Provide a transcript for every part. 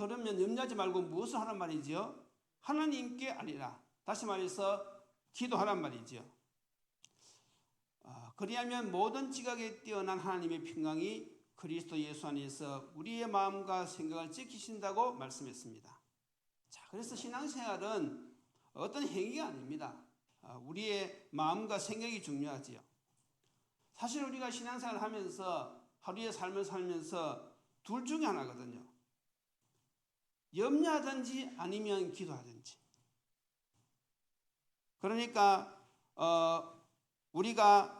그러면 염려하지 말고 무엇을 하란 말이지요? 하나님께 아뢰라. 다시 말해서 기도하란 말이지요. 그리하면 모든 지각에 뛰어난 하나님의 평강이 그리스도 예수 안에서 우리의 마음과 생각을 지키신다고 말씀했습니다. 자, 그래서 신앙생활은 어떤 행위가 아닙니다. 우리의 마음과 생각이 중요하지요. 사실 우리가 신앙생활을 하면서 하루의 삶을 살면서 둘 중에 하나거든요. 염려하든지 아니면 기도하든지. 그러니까 우리가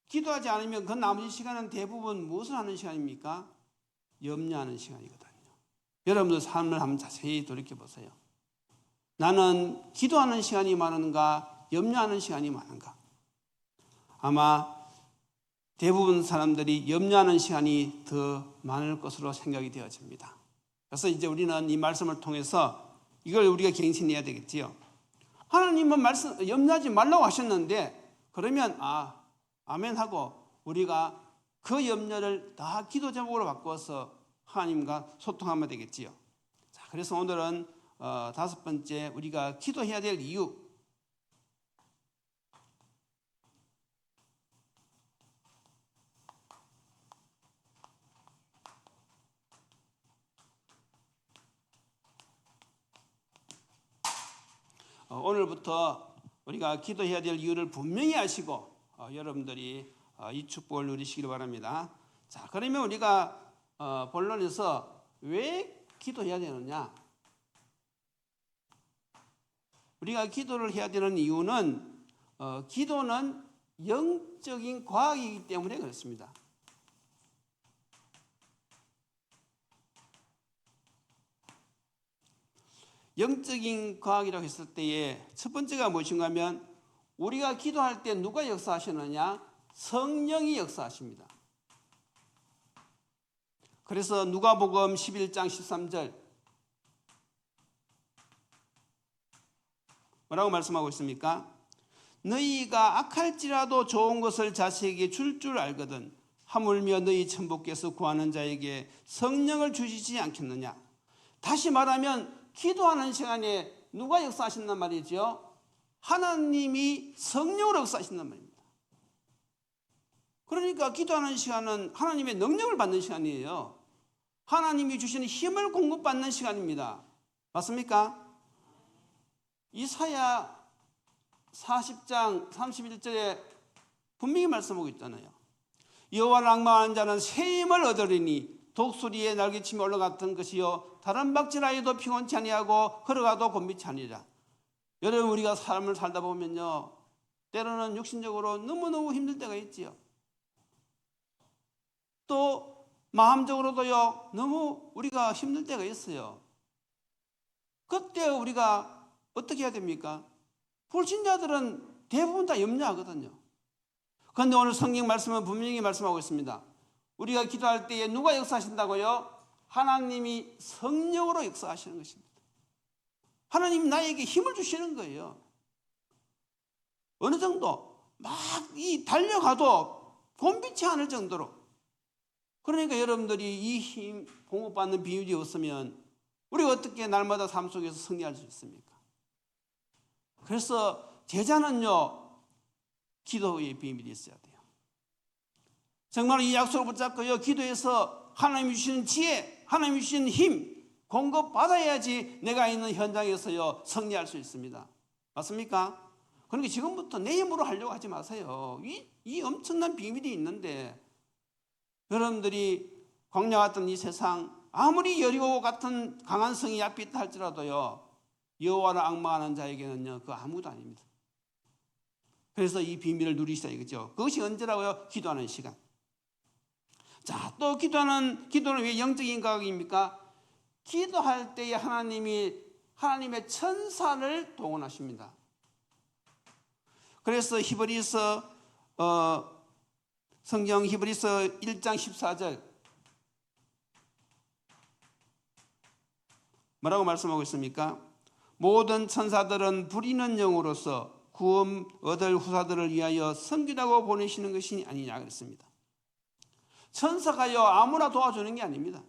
기도하지 않으면 그 나머지 시간은 대부분 무엇을 하는 시간입니까? 염려하는 시간이거든요. 여러분들 삶을 한번 자세히 돌이켜보세요. 나는 기도하는 시간이 많은가? 염려하는 시간이 많은가? 아마 대부분 사람들이 염려하는 시간이 더 많을 것으로 생각이 되어집니다. 그래서 이제 우리는 이 말씀을 통해서 이걸 우리가 갱신해야 되겠지요. 하나님은 염려하지 말라고 하셨는데 그러면 아멘 하고 우리가 그 염려를 다 기도 제목으로 바꿔서 하나님과 소통하면 되겠지요. 자, 그래서 오늘은 5번째 우리가 기도해야 될 이유. 오늘부터 우리가 기도해야 될 이유를 분명히 아시고 여러분들이 이 축복을 누리시길 바랍니다. 자, 그러면 우리가 본론에서 왜 기도해야 되느냐? 우리가 기도를 해야 되는 이유는 기도는 영적인 과학이기 때문에 그렇습니다. 영적인 과학이라고 했을 때에 첫 번째가 무엇인가 하면 우리가 기도할 때 누가 역사하시느냐? 성령이 역사하십니다. 그래서 누가복음 11장 13절 뭐라고 말씀하고 있습니까? 너희가 악할지라도 좋은 것을 자식에게 줄 줄 알거든 하물며 너희 천부께서 구하는 자에게 성령을 주시지 않겠느냐? 다시 말하면 기도하는 시간에 누가 역사하신단 말이죠? 하나님이 성령으로 역사하신단 말입니다. 그러니까 기도하는 시간은 하나님의 능력을 받는 시간이에요. 하나님이 주시는 힘을 공급받는 시간입니다. 맞습니까? 이사야 40장 31절에 분명히 말씀하고 있잖아요. 여호와를 앙망하는 자는 새 힘을 얻으리니 독수리의 날개침이 올라갔던 것이요 다른 박질하여도 피곤치 아니하고 걸어가도 곤비치 아니라. 여러분 우리가 삶을 살다 보면요 때로는 육신적으로 너무너무 힘들 때가 있지요. 또 마음적으로도요 너무 우리가 힘들 때가 있어요. 그때 우리가 어떻게 해야 됩니까? 불신자들은 대부분 다 염려하거든요. 그런데 오늘 성경 말씀은 분명히 말씀하고 있습니다. 우리가 기도할 때에 누가 역사하신다고요? 하나님이 성령으로 역사하시는 것입니다. 하나님이 나에게 힘을 주시는 거예요. 어느 정도 막 달려가도 곤비치 않을 정도로. 그러니까 여러분들이 이 힘 공급받는 비밀이 없으면 우리가 어떻게 날마다 삶 속에서 승리할 수 있습니까? 그래서 제자는요 기도의 비밀이 있어야 돼요. 정말 이 약속을 붙잡고요 기도해서 하나님이 주시는 지혜, 하나님이 주시는 힘 공급받아야지 내가 있는 현장에서요 승리할 수 있습니다. 맞습니까? 그러니까 지금부터 내 힘으로 하려고 하지 마세요. 이 엄청난 비밀이 있는데 여러분들이 광야 같은 이 세상 아무리 여리고 같은 강한 성이 앞에 있다 할지라도요 여호와를 앙망하는 자에게는요 그거 아무것도 아닙니다. 그래서 이 비밀을 누리시다 이거죠. 그것이 언제라고요? 기도하는 시간. 자, 또 기도는 왜 영적인 과학입니까? 기도할 때에 하나님의 천사를 동원하십니다. 그래서 성경 히브리서 1장 14절 뭐라고 말씀하고 있습니까? 모든 천사들은 부리는 영으로서 구원 얻을 후사들을 위하여 섬기라고 보내시는 것이 아니냐 그랬습니다. 천사가요 아무나 도와주는 게 아닙니다.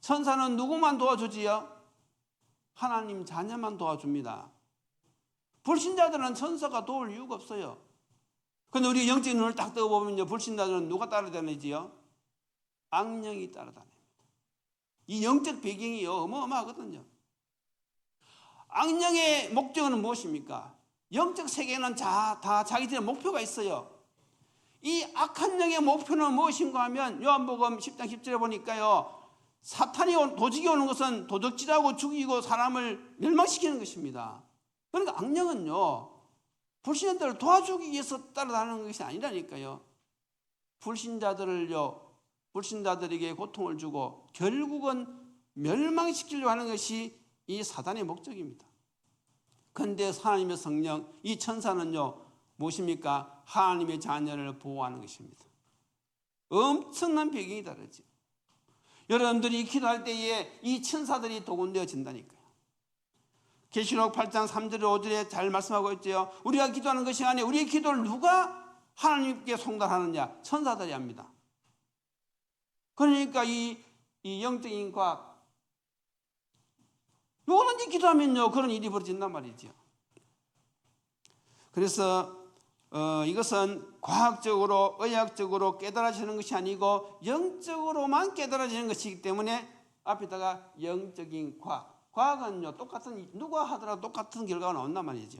천사는 누구만 도와주지요? 하나님 자녀만 도와줍니다. 불신자들은 천사가 도울 이유가 없어요. 근데 우리 영적인 눈을 딱 떠보면요, 불신자들은 누가 따라다니지요? 악령이 따라다닙니다. 이 영적 배경이 어마어마하거든요. 악령의 목적은 무엇입니까? 영적 세계는 다 자기들의 목표가 있어요. 이 악한 영의 목표는 무엇인가 하면 요한복음 10장 10절에 보니까요, 사탄이 도적이 오는 것은 도둑질하고 죽이고 사람을 멸망시키는 것입니다. 그러니까 악령은요, 불신자들을 도와주기 위해서 따라다니는 것이 아니라니까요. 불신자들에게 고통을 주고 결국은 멸망시키려고 하는 것이 이 사단의 목적입니다. 그런데 하나님의 성령, 이 천사는요, 무엇입니까? 하나님의 자녀를 보호하는 것입니다. 엄청난 배경이 다르죠. 여러분들이 기도할 때에 이 천사들이 동원되어진다니까요. 계시록 8장 3절 5절에 잘 말씀하고 있죠. 우리가 기도하는 것이 아니라 우리의 기도를 누가 하나님께 송달하느냐? 천사들이 합니다. 그러니까 이 영적인 과학, 누구든지 기도하면요, 그런 일이 벌어진단 말이죠. 그래서 이것은 과학적으로 의학적으로 깨달아지는 것이 아니고 영적으로만 깨달아지는 것이기 때문에 앞에다가 영적인 과학은요, 똑같은, 누가 하더라도 똑같은 결과가 나온단 말이죠.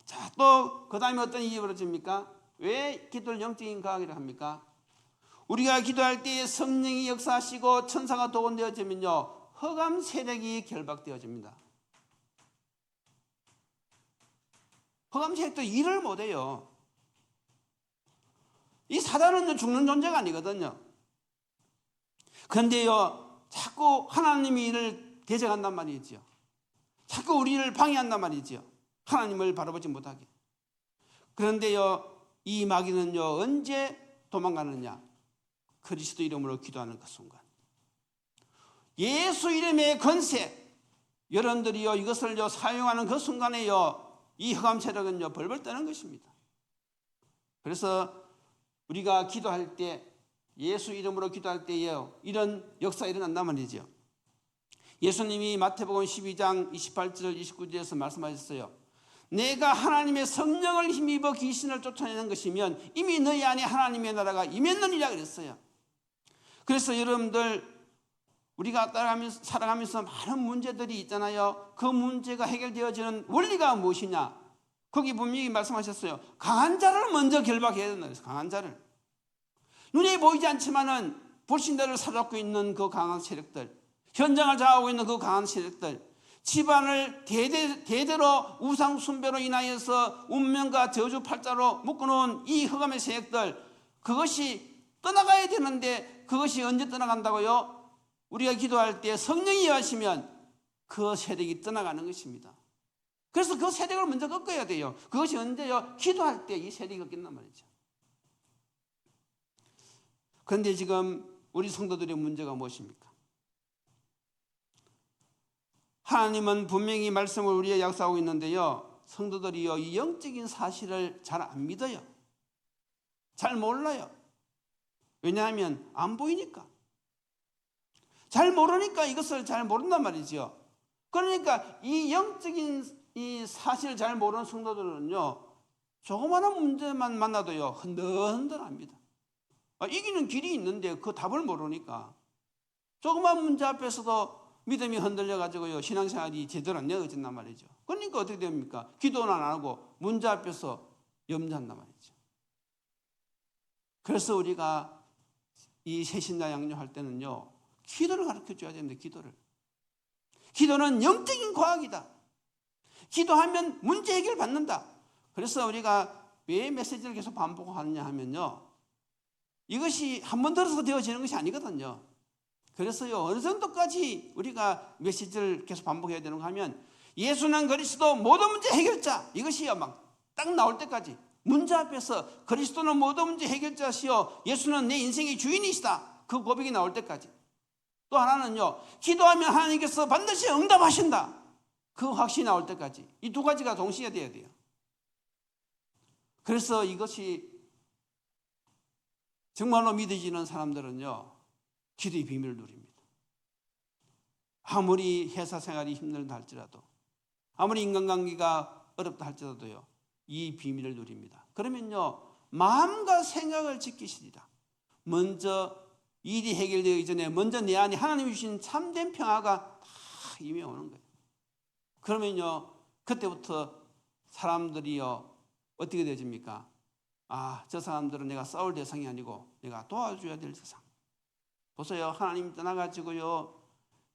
자, 또 그 다음에 어떤 일이 벌어집니까? 왜 기도를 영적인 과학이라고 합니까? 우리가 기도할 때 성령이 역사하시고 천사가 동원되어지면요, 흑암 세력이 결박되어집니다. 흑암 세력도 일을 못해요. 이 사단은 죽는 존재가 아니거든요. 그런데요, 자꾸 하나님이 이를 대적한단 말이죠. 자꾸 우리를 방해한단 말이죠. 하나님을 바라보지 못하게. 그런데요, 이 마귀는요, 언제 도망가느냐? 그리스도 이름으로 기도하는 그 순간. 예수 이름의 권세, 여러분들이요, 이것을요, 사용하는 그 순간에요, 이 흑암 세력은요, 벌벌 떠는 것입니다. 그래서 우리가 기도할 때, 예수 이름으로 기도할 때에요, 이런 역사가 일어난단 말이죠. 예수님이 마태복음 12장 28절 29절에서 말씀하셨어요. 내가 하나님의 성령을 힘입어 귀신을 쫓아내는 것이면 이미 너희 안에 하나님의 나라가 임했느니라 그랬어요. 그래서 여러분들, 우리가 살아가면서 많은 문제들이 있잖아요. 그 문제가 해결되어지는 원리가 무엇이냐? 거기 분명히 말씀하셨어요. 강한 자를 먼저 결박해야 된다 그래서 강한 자를. 눈에 보이지 않지만은 불신자를 사로잡고 있는 그 강한 세력들, 현장을 장악하고 있는 그 강한 세력들, 집안을 대대로 우상 숭배로 인하여서 운명과 저주 팔자로 묶어놓은 이 흑암의 세력들, 그것이 떠나가야 되는데 그것이 언제 떠나간다고요? 우리가 기도할 때 성령이 임하시면 그 세력이 떠나가는 것입니다. 그래서 그 세력을 먼저 꺾어야 돼요. 그것이 언제요? 기도할 때 이 세력이 꺾인단 말이죠. 그런데 지금 우리 성도들의 문제가 무엇입니까? 하나님은 분명히 말씀을 우리에게 약속하고 있는데요, 성도들이요, 이 영적인 사실을 잘 안 믿어요. 잘 몰라요. 왜냐하면 안 보이니까. 잘 모르니까 이것을 잘 모른단 말이죠. 그러니까 이 영적인 이 사실을 잘 모르는 성도들은요, 조그마한 문제만 만나도요, 흔들흔들합니다. 이기는 길이 있는데 그 답을 모르니까 조그마한 문제 앞에서도 믿음이 흔들려가지고요, 신앙생활이 제대로 안 이어진단 말이죠. 그러니까 어떻게 됩니까? 기도는 안 하고 문제 앞에서 염려한단 말이죠. 그래서 우리가 이 새신자 양육할 때는요, 기도를 가르쳐줘야 됩니다. 기도는 영적인 과학이다. 기도하면 문제 해결 받는다. 그래서 우리가 왜 메시지를 계속 반복하느냐 하면요, 이것이 한 번 들어서 되어지는 것이 아니거든요. 그래서요, 어느 정도까지 우리가 메시지를 계속 반복해야 되는가 하면, 예수는 그리스도 모든 문제 해결자, 이것이요, 막 딱 나올 때까지, 문제 앞에서 그리스도는 모든 문제 해결자시요, 예수는 내 인생의 주인이시다, 그 고백이 나올 때까지. 또 하나는요, 기도하면 하나님께서 반드시 응답하신다, 그 확신이 나올 때까지. 이 두 가지가 동시에 돼야 돼요. 그래서 이것이 정말로 믿어지는 사람들은요, 기도의 비밀을 누립니다. 아무리 회사 생활이 힘들다 할지라도, 아무리 인간관계가 어렵다 할지라도요, 이 비밀을 누립니다. 그러면요, 마음과 생각을 지키시리라. 먼저 일이 해결되기 전에 먼저 내 안에 하나님이 주신 참된 평화가 다 임해오는 거예요. 그러면요, 그때부터 사람들이요, 어떻게 되어집니까? 아, 저 사람들은 내가 싸울 대상이 아니고 내가 도와줘야 될 대상. 보세요, 하나님 떠나가지고요,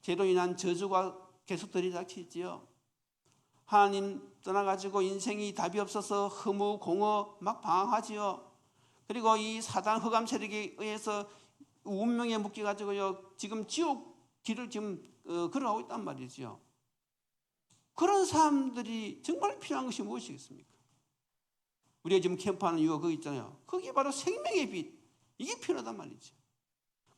죄로 인한 저주가 계속 들이닥치지요. 하나님 떠나가지고 인생이 답이 없어서 허무, 공허 막 방황하지요. 그리고 이 사단 흑암 세력에 의해서 운명에 묶여가지고요, 지금 지옥 길을 지금 걸어가고 있단 말이죠. 그런 사람들이 정말 필요한 것이 무엇이겠습니까? 우리가 지금 캠프하는 이유가 그거 있잖아요. 그게 바로 생명의 빛. 이게 필요하단 말이죠.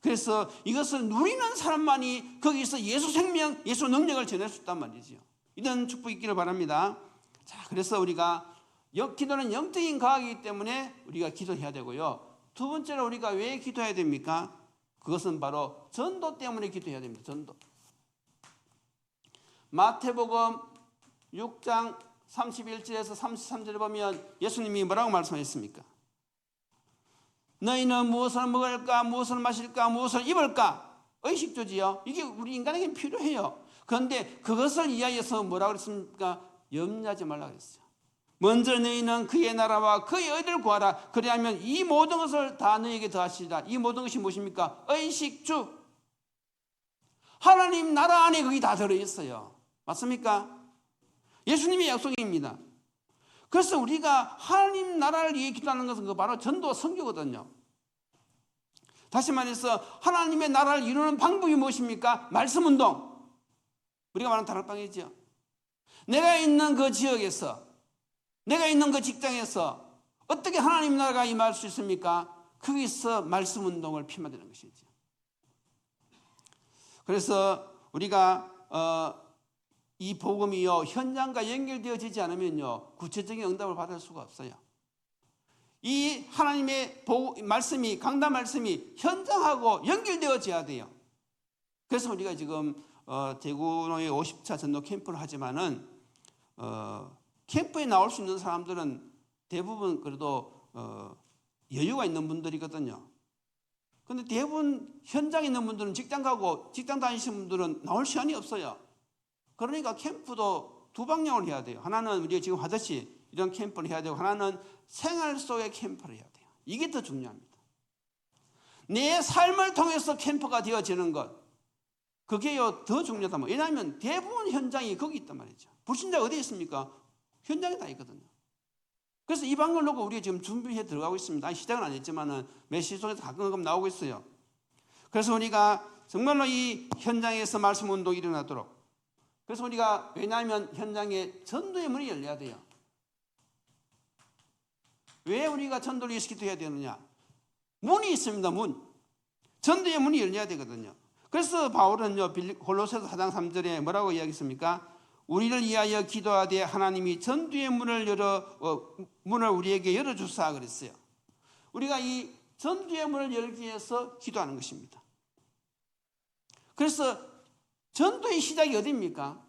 그래서 이것을 누리는 사람만이 거기서 예수 생명, 예수 능력을 전할 수 있단 말이죠. 이런 축복이 있기를 바랍니다. 자, 그래서 우리가 기도는 영적인 과학이기 때문에 우리가 기도해야 되고요. 두 번째로 우리가 왜 기도해야 됩니까? 그것은 바로 전도 때문에 기도해야 됩니다. 전도. 마태복음 6장 31절에서 33절을 보면 예수님이 뭐라고 말씀하셨습니까? 너희는 무엇을 먹을까, 무엇을 마실까, 무엇을 입을까? 의식주지요. 이게 우리 인간에게 필요해요. 그런데 그것을 이하여서 뭐라고 그랬습니까? 염려하지 말라고 그랬어요. 먼저 너희는 그의 나라와 그의 의를 구하라. 그리하면 이 모든 것을 다 너희에게 더하시리라. 이 모든 것이 무엇입니까? 의식주. 하나님 나라 안에 그게 다 들어있어요. 맞습니까? 예수님의 약속입니다. 그래서 우리가 하나님 나라를 위해 기도하는 것은 그 바로 전도 선교거든요. 다시 말해서 하나님의 나라를 이루는 방법이 무엇입니까? 말씀운동. 우리가 말하는 다락방이죠. 내가 있는 그 지역에서, 내가 있는 그 직장에서 어떻게 하나님 나라가 임할 수 있습니까? 거기서 말씀운동을 피마되는 것이죠. 그래서 우리가 이 복음이요, 현장과 연결되어지지 않으면요, 구체적인 응답을 받을 수가 없어요. 이 하나님의 말씀이, 강단 말씀이 현장하고 연결되어져야 돼요. 그래서 우리가 지금 대구로의 50차 전도 캠프를 하지만은 캠프에 나올 수 있는 사람들은 대부분 그래도 여유가 있는 분들이거든요. 그런데 대부분 현장에 있는 분들은 직장 가고 직장 다니시는 분들은 나올 시간이 없어요. 그러니까 캠프도 두 방향을 해야 돼요. 하나는 우리가 지금 하듯이 이런 캠프를 해야 되고, 하나는 생활 속의 캠프를 해야 돼요. 이게 더 중요합니다. 내 삶을 통해서 캠프가 되어지는 것, 그게요 더 중요하다. 왜냐하면 대부분 현장이 거기 있단 말이죠. 불신자가 어디에 있습니까? 현장에 다 있거든요. 그래서 이 방법을 놓고 우리가 지금 준비해 들어가고 있습니다. 시작은 안 했지만은 메시지 속에서 가끔 나오고 있어요. 그래서 우리가 정말로 이 현장에서 말씀 운동이 일어나도록, 그래서 우리가, 왜냐하면 현장에 전도의 문이 열려야 돼요. 왜 우리가 전도를 위해서 기도해야 되느냐? 문이 있습니다. 문. 전도의 문이 열려야 되거든요. 그래서 바울은요, 골로새서 4장 3절에 뭐라고 이야기했습니까? 우리를 위하여 기도하되 하나님이 전도의 문을 문을 우리에게 열어주사 그랬어요. 우리가 이 전도의 문을 열기 위해서 기도하는 것입니다. 그래서 전도의 시작이 어디입니까?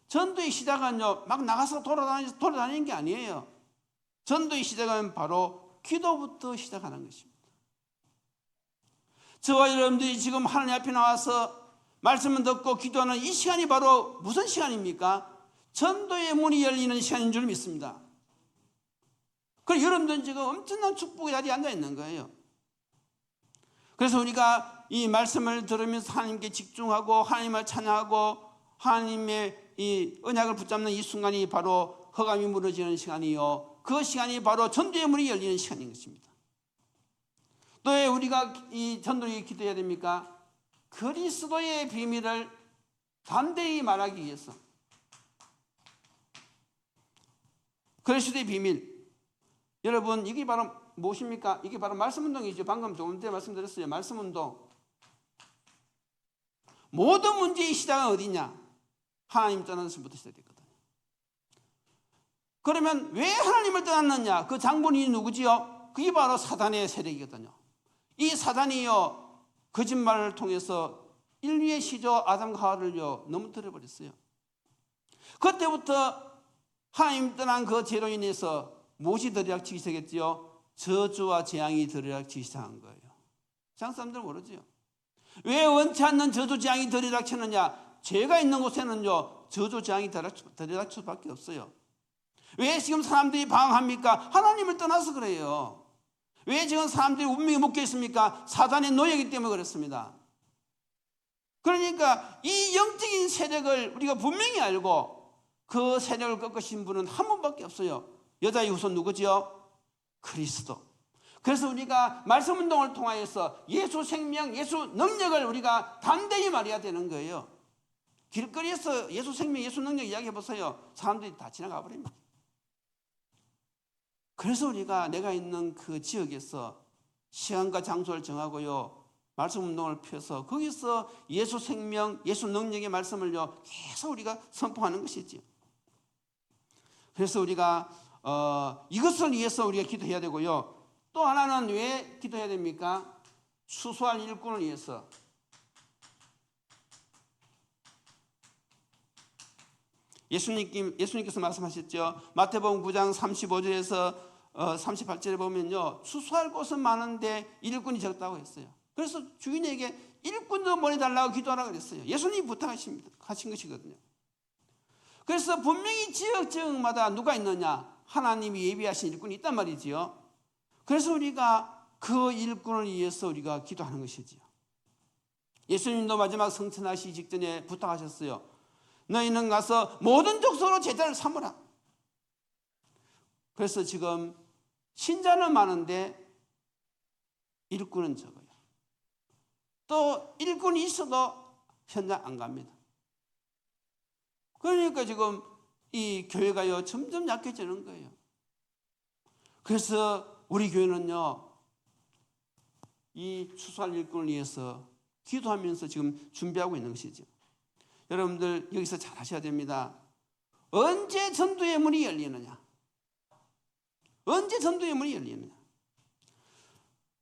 전도의 시작은요, 막 나가서 돌아다니는 게 아니에요. 전도의 시작은 바로 기도부터 시작하는 것입니다. 저와 여러분들이 지금 하나님 앞에 나와서 말씀을 듣고 기도하는 이 시간이 바로 무슨 시간입니까? 전도의 문이 열리는 시간인 줄 믿습니다. 그래서 여러분들은 지금 엄청난 축복의 자리에 앉아 있는 거예요. 그래서 우리가 이 말씀을 들으면서 하나님께 집중하고 하나님을 찬양하고 하나님의 이 언약을 붙잡는 이 순간이 바로 흑암이 무너지는 시간이요, 그 시간이 바로 전도의 문이 열리는 시간인 것입니다. 또 왜 우리가 이 전도를 기도해야 됩니까? 그리스도의 비밀을 담대히 말하기 위해서. 그리스도의 비밀, 여러분 이게 바로 무엇입니까? 이게 바로 말씀운동이죠. 방금 조금 전에 말씀드렸어요. 말씀운동. 모든 문제의 시작은 어디냐? 하나님 떠나서부터 시작됐거든요. 그러면 왜 하나님을 떠났느냐? 그 장본인이 누구지요? 그게 바로 사단의 세력이거든요. 이 사단이요, 거짓말을 통해서 인류의 시조 아담과 하와를요 넘어뜨려 버렸어요. 그때부터 하나님 떠난 그 죄로 인해서 무엇이 들이닥치기 시작했지요? 저주와 재앙이 들이닥치기 시작한 거예요. 세상 사람들은 모르죠. 왜 원치 않는 저주 재앙이 들이닥치느냐? 죄가 있는 곳에는요 저주 재앙이 들이닥칠 수밖에 없어요. 왜 지금 사람들이 방황합니까? 하나님을 떠나서 그래요. 왜 지금 사람들이 운명에 묶여 있습니까? 사단의 노예이기 때문에 그렇습니다. 그러니까 이 영적인 세력을 우리가 분명히 알고 그 세력을 꺾으신 분은 한 분밖에 없어요. 여자의 후손 누구지요? 그리스도. 그래서 우리가 말씀 운동을 통하여서 예수 생명, 예수 능력을 우리가 담대히 말해야 되는 거예요. 길거리에서 예수 생명, 예수 능력 이야기해 보세요. 사람들이 다 지나가 버립니다. 그래서 우리가 내가 있는 그 지역에서 시간과 장소를 정하고요 말씀 운동을 펴서 거기서 예수 생명, 예수 능력의 말씀을요 계속 우리가 선포하는 것이지요. 그래서 우리가 이것을 위해서 우리가 기도해야 되고요. 또 하나는 왜 기도해야 됩니까? 추수할 일꾼을 위해서. 예수님께서 말씀하셨죠. 마태복음 9장 35절에서 38절에 보면요 추수할 곳은 많은데 일꾼이 적다고 했어요. 그래서 주인에게 일꾼 좀 보내달라고 기도하라고 그랬어요. 예수님이 부탁하신 것이거든요. 그래서 분명히 지역마다 누가 있느냐? 하나님이 예비하신 일꾼이 있단 말이지요. 그래서 우리가 그 일꾼을 위해서 우리가 기도하는 것이지요. 예수님도 마지막 성천하시기 직전에 부탁하셨어요. 너희는 가서 모든 족속으로 제자를 삼으라. 그래서 지금 신자는 많은데 일꾼은 적어요. 또 일꾼이 있어도 현장 안 갑니다. 그러니까 지금 이 교회가요 점점 약해지는 거예요. 그래서 우리 교회는요 이 추수할 일꾼을 위해서 기도하면서 지금 준비하고 있는 것이죠. 여러분들 여기서 잘 하셔야 됩니다. 언제 전도의 문이 열리느냐? 언제 전도의 문이 열리느냐?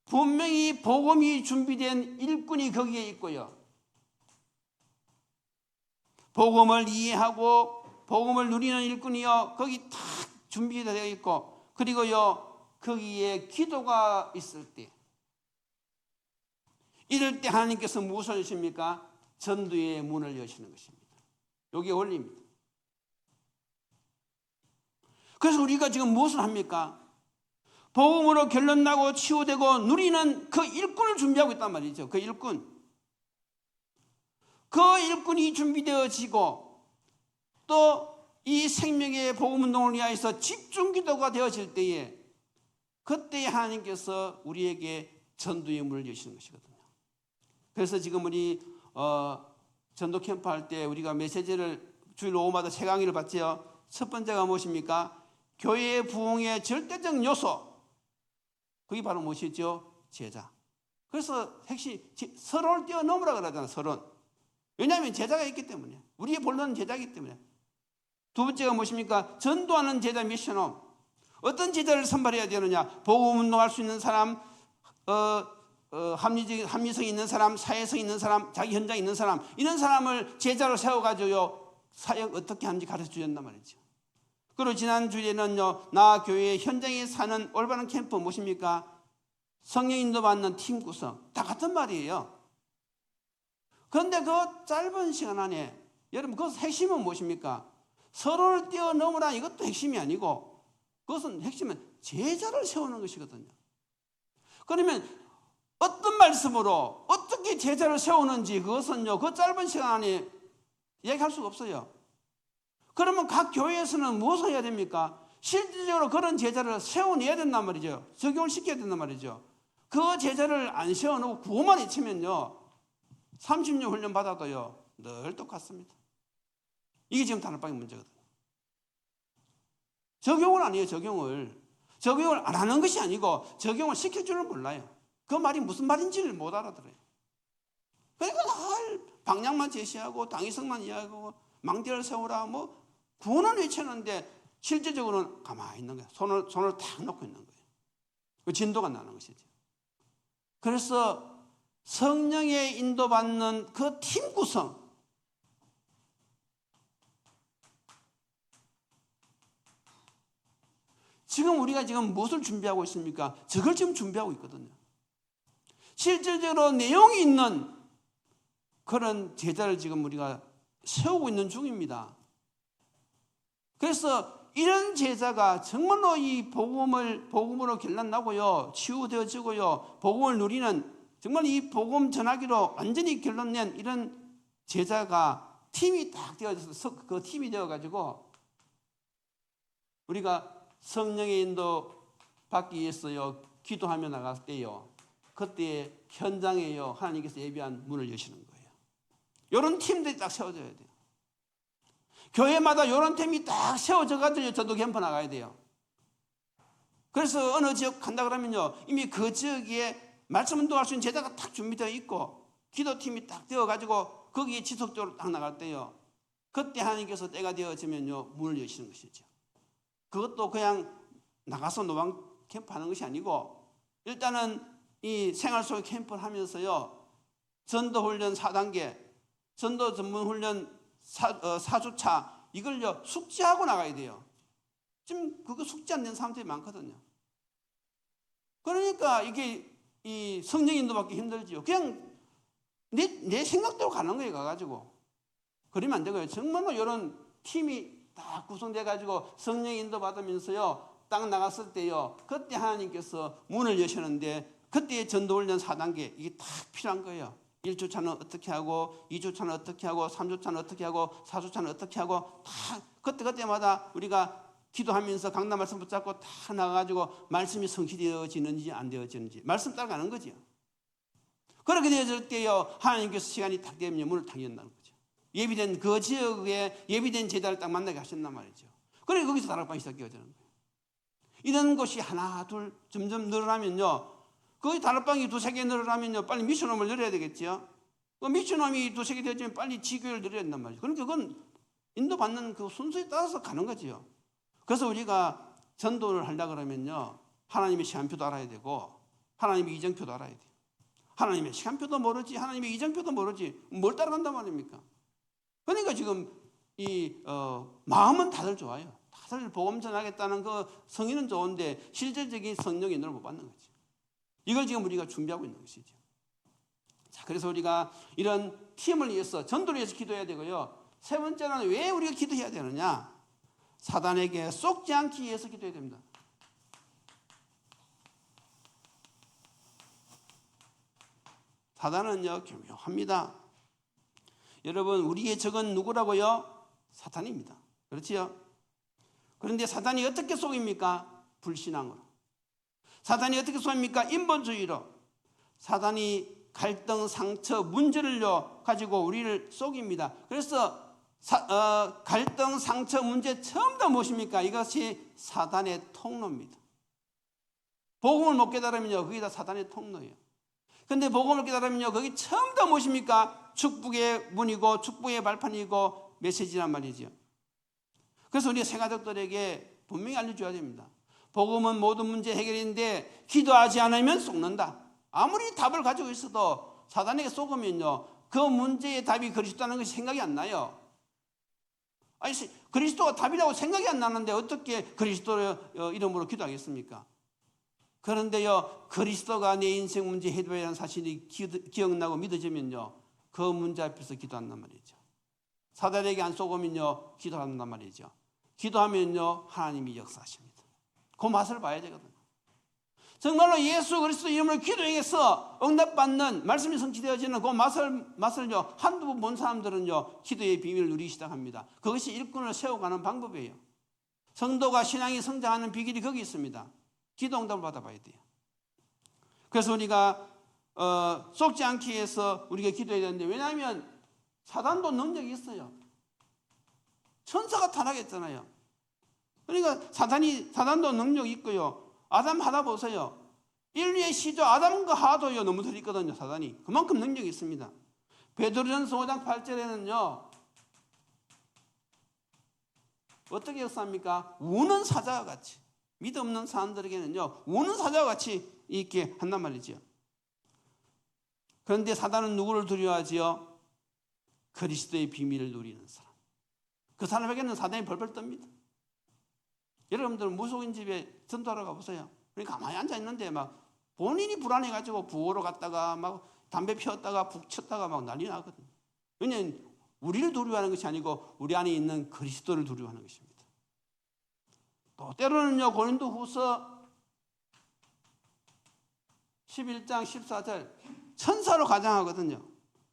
분명히 복음이 준비된 일꾼이 거기에 있고요. 복음을 이해하고 복음을 누리는 일꾼이요 거기 다 준비가 되어 있고 그리고요 거기에 기도가 있을 때 이럴 때 하나님께서 무엇을 여십니까? 전도의 문을 여시는 것입니다. 여기에 올립니다. 그래서 우리가 지금 무엇을 합니까? 복음으로 결론나고 치유되고 누리는 그 일꾼을 준비하고 있단 말이죠. 그 일꾼. 그 일꾼이 준비되어지고 또 이 생명의 복음운동을 위하여서 집중기도가 되어질 때에 그때 하나님께서 우리에게 전도의 문을 여시는 것이거든요. 그래서 지금 우리 전도 캠프 할 때 우리가 메시지를 주일 오후마다 세 강의를 받지요. 첫 번째가 무엇입니까? 교회의 부흥의 절대적 요소. 그게 바로 무엇이죠? 제자. 그래서 핵심 서론을 뛰어넘으라 그러잖아요. 서론. 왜냐하면 제자가 있기 때문에. 우리의 본론은 제자이기 때문에. 두 번째가 무엇입니까? 전도하는 제자 미션홈. 어떤 제자를 선발해야 되느냐? 복음운동할 수 있는 사람, 합리성 있는 사람, 사회성 있는 사람, 자기 현장에 있는 사람, 이런 사람을 제자로 세워가지고요 사역 어떻게 하는지 가르쳐 주셨단 말이죠. 그리고 지난주에는요 나 교회 현장에 사는 올바른 캠프 무엇입니까? 성령 인도 받는 팀 구성 다 같은 말이에요. 그런데 그 짧은 시간 안에 여러분 그 핵심은 무엇입니까? 서로를 뛰어넘으라 이것도 핵심이 아니고 그것은 핵심은 제자를 세우는 것이거든요. 그러면 어떤 말씀으로 어떻게 제자를 세우는지 그것은요 그 짧은 시간 안에 얘기할 수가 없어요. 그러면 각 교회에서는 무엇을 해야 됩니까? 실질적으로 그런 제자를 세워내야 된단 말이죠. 적용을 시켜야 된단 말이죠. 그 제자를 안 세워놓고 구호만 외치면요 30년 훈련 받아도요 늘 똑같습니다. 이게 지금 단합방의 문제거든요. 적용을 안 해요. 적용을 안 하는 것이 아니고 적용을 시킬 줄은 몰라요. 그 말이 무슨 말인지를 못 알아들어요. 그러니까 늘 방향만 제시하고 당위성만 이야기하고 망대를 세우라 뭐 구호는 외치는데 실제적으로는 가만히 있는 거예요. 손을 탁 놓고 있는 거예요. 그 진도가 나는 것이죠. 그래서 성령의 인도받는 그 팀 구성, 지금 우리가 지금 무엇을 준비하고 있습니까? 저걸 지금 준비하고 있거든요. 실질적으로 내용이 있는 그런 제자를 지금 우리가 세우고 있는 중입니다. 그래서 이런 제자가 정말로 이 복음으로 결론나고요, 치유되어지고요, 복음을 누리는, 정말 이 복음 전하기로 완전히 결론낸 이런 제자가 팀이 딱 되어져서 그 팀이 되어가지고 우리가 성령의 인도 받기 위해서요, 기도하며 나갈 때요, 그때 현장에요, 하나님께서 예비한 문을 여시는 거예요. 이런 팀들이 딱 세워져야 돼요. 교회마다 이런 팀이 딱 세워져가지고 전도 캠프 나가야 돼요. 그래서 어느 지역 간다 그러면요, 이미 그 지역에 말씀 운동할 수 있는 제자가 딱 준비되어 있고 기도팀이 딱 되어가지고 거기에 지속적으로 딱 나갈 때요, 그때 하나님께서 때가 되어지면요, 문을 여시는 것이죠. 그것도 그냥 나가서 노방 캠프 하는 것이 아니고 일단은 이 생활 속의 캠프를 하면서요, 전도 훈련 4단계, 전도 전문 훈련 4주차, 이걸요 숙지하고 나가야 돼요. 지금 그거 숙지 안 된 사람들이 많거든요. 그러니까 이게 이 성령 인도받기 힘들지요. 그냥 내 생각대로 가는 거예요, 가가지고. 그러면 안 되고요. 정말로 이런 팀이 딱 구성돼가지고 성령 인도받으면서요, 딱 나갔을 때요, 그때 하나님께서 문을 여시는데 그때 전도훈련 4단계, 이게 딱 필요한 거예요. 1주차는 어떻게 하고, 2주차는 어떻게 하고, 3주차는 어떻게 하고, 4주차는 어떻게 하고, 다 그때마다 우리가 기도하면서 강단 말씀 붙잡고 다 나가가지고 말씀이 성취되어지는지 안 되어지는지 말씀 따라가는 거죠. 그렇게 되어질 때요, 하나님께서 시간이 딱 되면 문을 딱 연다는 거죠. 예비된 그 지역에 예비된 제자를 딱 만나게 하신단 말이죠. 그래 거기서 다락방이 시작되어지는 거예요. 이런 것이 하나 둘 점점 늘어나면요, 거기 다락방이 2-3개 늘어나면요, 빨리 미션홈을 늘려야 되겠죠. 그 미션홈이 2-3개 되어지면 빨리 지교를 늘려야 된단 말이죠. 그러니까 그건 인도받는 그 순서에 따라서 가는 거지요. 그래서 우리가 전도를 하려고 그러면요, 하나님의 시간표도 알아야 되고 하나님의 이정표도 알아야 돼요. 하나님의 시간표도 모르지, 하나님의 이정표도 모르지, 뭘 따라간단 말입니까? 그러니까 지금 마음은 다들 좋아요. 다들 복음 전하겠다는 그 성의는 좋은데 실질적인 성령 인도를 못 받는 거죠. 이걸 지금 우리가 준비하고 있는 것이죠. 자, 그래서 우리가 이런 팀을 위해서, 전도를 위해서 기도해야 되고요. 세 번째는 왜 우리가 기도해야 되느냐? 사단에게 속지 않기 위해서 기도해야 됩니다. 사단은요, 교묘합니다. 여러분, 우리의 적은 누구라고요? 사탄입니다. 그렇지요? 그런데 사단이 어떻게 속입니까? 불신앙으로. 사단이 어떻게 속입니까? 인본주의로. 사단이 갈등, 상처, 문제를요 가지고 우리를 속입니다. 그래서 갈등, 상처, 문제 처음 다 무엇입니까? 이것이 사단의 통로입니다. 복음을 못 깨달으면요, 그게 다 사단의 통로예요. 그런데 복음을 깨달으면요, 거기 처음 다 무엇입니까? 축복의 문이고 축복의 발판이고 메시지란 말이죠. 그래서 우리 생가족들에게 분명히 알려줘야 됩니다. 복음은 모든 문제 해결인데 기도하지 않으면 속는다. 아무리 답을 가지고 있어도 사단에게 속으면요, 그 문제의 답이 그리스도라는 것이 생각이 안 나요. 아니, 그리스도가 답이라고 생각이 안 나는데 어떻게 그리스도 이름으로 기도하겠습니까? 그런데요, 그리스도가 내 인생 문제 해결이라는 사실이 기억나고 믿어지면요, 그 문제 앞에서 기도한단 말이죠. 사단에게 안 속으면요, 기도한단 말이죠. 기도하면요, 하나님이 역사하십니다. 그 맛을 봐야 되거든요. 정말로 예수 그리스도 이름으로 기도해서 응답받는, 말씀이 성취되어지는 그 맛을요, 한두 번 본 사람들은요, 기도의 비밀을 누리기 시작합니다. 그것이 일꾼을 세워가는 방법이에요. 성도가 신앙이 성장하는 비결이 거기 있습니다. 기도 응답을 받아봐야 돼요. 그래서 우리가 속지 않기 위해서 우리가 기도해야 되는데, 왜냐하면 사단도 능력이 있어요. 천사가 타락했잖아요. 그러니까 사단도 능력이 있고요. 아담 하다 보세요. 인류의 시조 아담과 하도요, 너무 있거든요. 사단이 그만큼 능력이 있습니다. 베드로전서 5장 8절에는요, 어떻게 역사합니까? 우는 사자와 같이, 믿음 없는 사람들에게는요, 우는 사자와 같이 이렇게 한단 말이죠. 그런데 사단은 누구를 두려워하지요? 그리스도의 비밀을 누리는 사람. 그 사람에게는 사단이 벌벌 떱니다. 여러분들 무속인 집에 전도하러 가보세요. 그러니까 가만히 앉아있는데 막 본인이 불안해가지고 부으러 갔다가 막 담배 피웠다가 북 쳤다가 막 난리 나거든요. 왜냐하면 우리를 두려워하는 것이 아니고 우리 안에 있는 그리스도를 두려워하는 것입니다. 또 때로는요, 고린도후서 11장 14절 천사로 가장하거든요.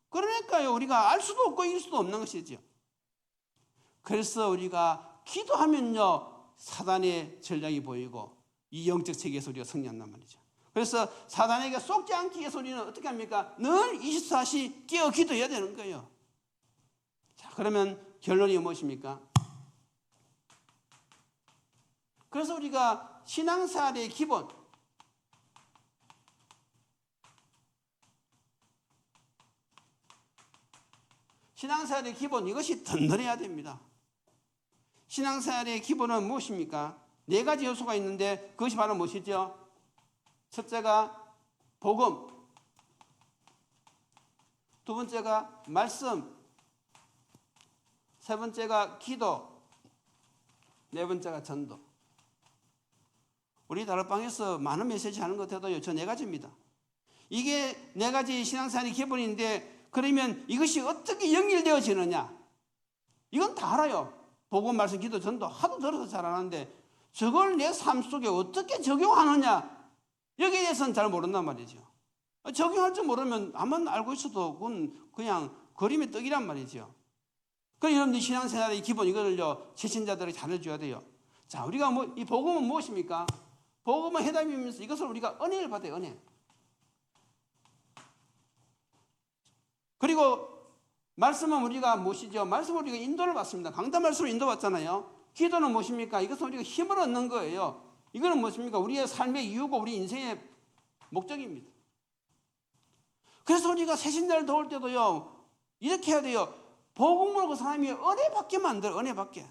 그러니까요, 우리가 알 수도 없고 이길 수도 없는 것이죠. 그래서 우리가 기도하면요, 사단의 전략이 보이고 이 영적 세계에서 우리가 승리한단 말이죠. 그래서 사단에게 속지 않기 위해서 우리는 어떻게 합니까? 늘 24시 깨어 기도해야 되는 거예요. 자, 그러면 결론이 무엇입니까? 그래서 우리가 신앙생활의 기본, 신앙생활의 기본, 이것이 든든해야 됩니다. 신앙생활의 기본은 무엇입니까? 4가지 요소가 있는데 그것이 바로 무엇이죠? 첫째가 복음, 두 번째가 말씀, 세 번째가 기도, 네 번째가 전도. 우리 다락방에서 많은 메시지 하는 것 같아도요, 저 4가지입니다. 이게 4가지 신앙생활의 기본인데, 그러면 이것이 어떻게 연결되어지느냐? 이건 다 알아요. 복음, 말씀, 기도, 전도 하도 들어서 잘 아는데 저걸 내 삶 속에 어떻게 적용하느냐? 여기에 대해서는 잘 모른단 말이죠. 적용할 줄 모르면 아무나 알고 있어도 그건 그냥 그림의 떡이란 말이죠. 그래서 여러분들 신앙생활의 기본 이거를요, 최신자들이 잘해줘야 돼요. 자, 우리가 이 복음은 무엇입니까? 복음은 해답이면서 이것을 우리가 은혜를 받아요, 은혜. 그리고 말씀은 우리가 무엇이죠? 말씀은 우리가 인도를 받습니다. 강단 말씀으로 인도받잖아요. 기도는 무엇입니까? 이것은 우리가 힘을 얻는 거예요. 이거는 무엇입니까? 우리의 삶의 이유고 우리 인생의 목적입니다. 그래서 우리가 새신자를 도울 때도요, 이렇게 해야 돼요. 복음으로 그 사람이 은혜 받게 만들어, 은혜 받게.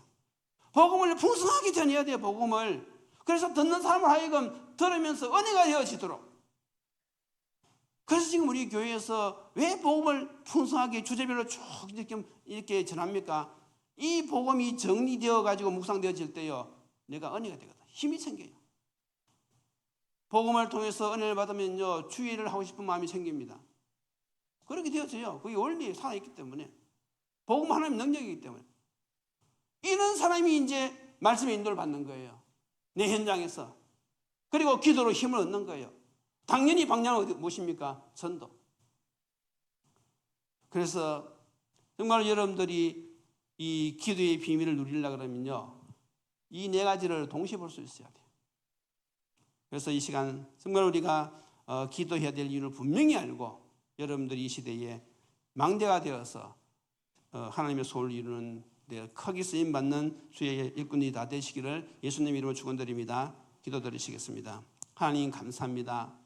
복음을 풍성하게 전해야 돼요, 복음을. 그래서 듣는 사람을 하여금 들으면서 은혜가 되어지도록. 그래서 지금 우리 교회에서 왜 복음을 풍성하게 주제별로 쭉 이렇게 전합니까? 이 복음이 정리되어 가지고 묵상되어질 때요, 내가 은혜가 되거든. 힘이 생겨요. 복음을 통해서 은혜를 받으면요, 주의를 하고 싶은 마음이 생깁니다. 그렇게 되어져요. 그게 원리에 살아있기 때문에. 복음 하나님의 능력이기 때문에. 이런 사람이 이제 말씀의 인도를 받는 거예요. 내 현장에서. 그리고 기도로 힘을 얻는 거예요. 당연히 방향은 무엇입니까? 전도. 그래서 정말 여러분들이 이 기도의 비밀을 누리려고 그러면요, 이 4가지를 동시에 볼 수 있어야 돼요. 그래서 이 시간 정말 우리가 기도해야 될 이유를 분명히 알고 여러분들이 이 시대에 망대가 되어서 하나님의 소원을 이루는 데 크게 쓰임받는 주의 일꾼이 다 되시기를 예수님 이름으로 축원드립니다. 기도드리시겠습니다. 하나님 감사합니다.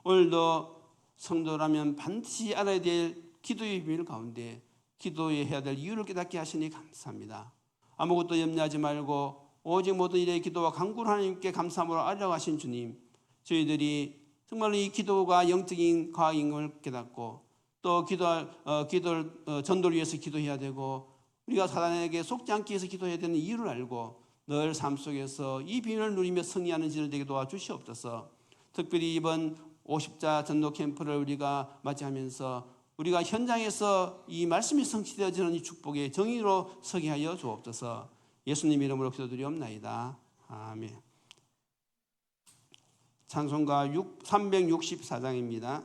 오늘도 성도라면 반드시 알아야 될 기도의 비밀 가운데 기도해야 될 이유를 깨닫게 하시니 감사합니다. 아무것도 염려하지 말고 오직 모든 일의 기도와 간구를 하나님께 감사함으로 알려가신 주님, 저희들이 정말 이 기도가 영적인 과학인 걸 깨닫고 또 전도를 위해서 기도해야 되고 우리가 사단에게 속지 않기 위해서 기도해야 되는 이유를 알고 늘 삶 속에서 이 비밀을 누리며 승리하는 지를 되게 도와주시옵소서. 특별히 이번 50자 전도 캠프를 우리가 맞이하면서 우리가 현장에서 이 말씀이 성취되어지는 이 축복의 정의로 서게 하여 주옵소서. 예수님 이름으로 기도드리옵나이다. 아멘. 찬송가 364장입니다.